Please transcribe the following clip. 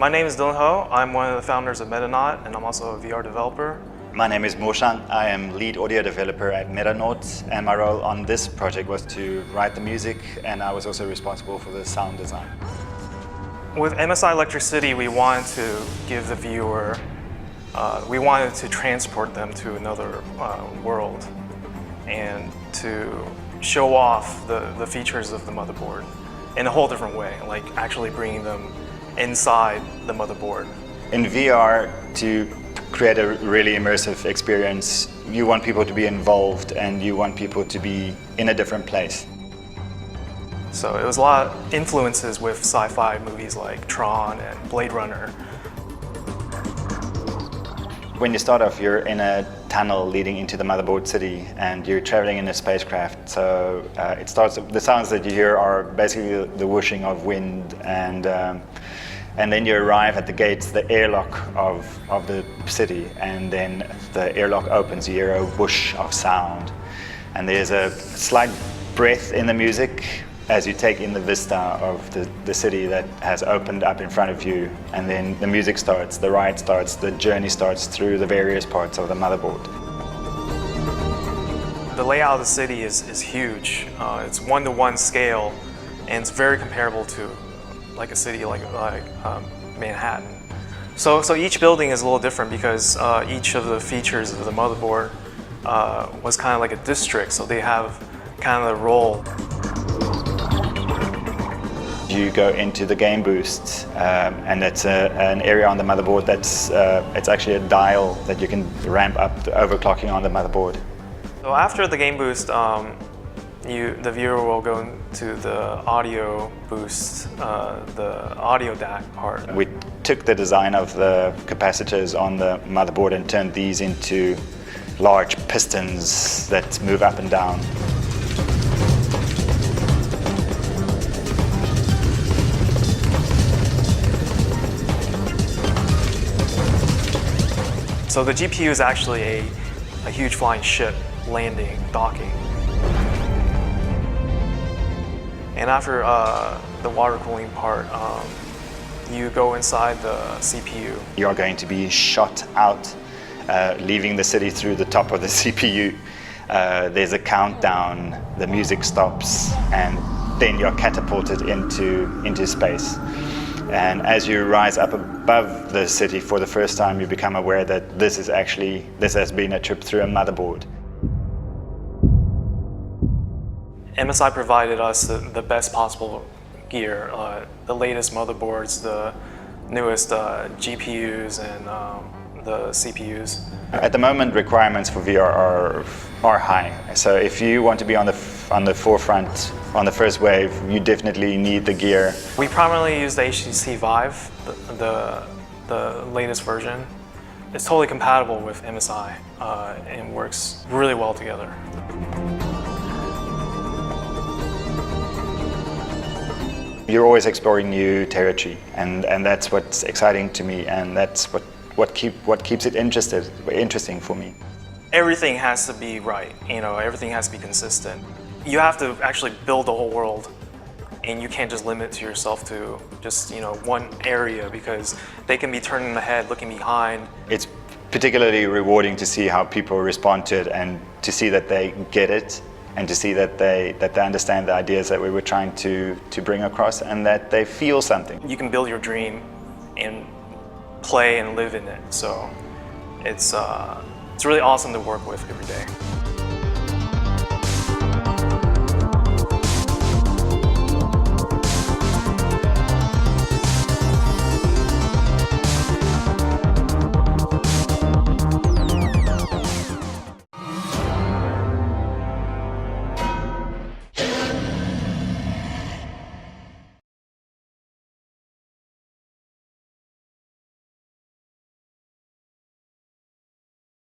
My name is Dylan Ho. I'm one of the founders of Metanaut, and I'm also a VR developer. My name is Moshan. I am lead audio developer at Metanaut, and my role on this project was to write the music, and I was also responsible for the sound design. With MSI Electricity, we wanted to give the viewer, we wanted to transport them to another world and to show off the features of the motherboard in a whole different way, like actually bringing them inside the motherboard. In VR, to create a really immersive experience, you want people to be involved and you want people to be in a different place. So it was a lot of influences with sci-fi movies like Tron and Blade Runner. When you start off, you're in a tunnel leading into the motherboard city and you're traveling in a spacecraft. So it starts, the sounds that you hear are basically the whooshing of wind, and then you arrive at the gates, the airlock of the city, and then the airlock opens, you hear a whoosh of sound. And there's a slight breath in the music as you take in the vista of the city that has opened up in front of you, and then the music starts, the ride starts, the journey starts through the various parts of the motherboard. The layout of the city is huge. It's one-to-one scale, and it's very comparable to like a city like Manhattan. So each building is a little different because each of the features of the motherboard was kind of like a district, so they have kind of a role. You go into the game boost, and it's an area on the motherboard that's it's actually a dial that you can ramp up the overclocking on the motherboard. So after the game boost, the viewer will go into the audio boost, the audio DAC part. We took the design of the capacitors on the motherboard and turned these into large pistons that move up and down. So the GPU is actually a huge flying ship landing, docking. And after the water cooling part, you go inside the CPU. You are going to be shot out, leaving the city through the top of the CPU. There's a countdown, the music stops, and then you're catapulted into space. And as you rise up above the city for the first time, you become aware that this has been a trip through a motherboard. MSI provided us the best possible gear, the latest motherboards, the newest GPUs and the CPUs. At the moment, requirements for VR are high. So if you want to be on the forefront, on the first wave, you definitely need the gear. We primarily use the HTC Vive, the latest version. It's totally compatible with MSI and works really well together. You're always exploring new territory, and that's what's exciting to me, and that's what keeps it interesting for me. Everything has to be right, everything has to be consistent. You have to actually build the whole world, and you can't just limit to yourself to just one area, because they can be turning the head, looking behind. It's particularly rewarding to see how people respond to it, and to see that they get it, and to see that they understand the ideas that we were trying to bring across, and that they feel something. You can build your dream and play and live in it, so it's really awesome to work with every day.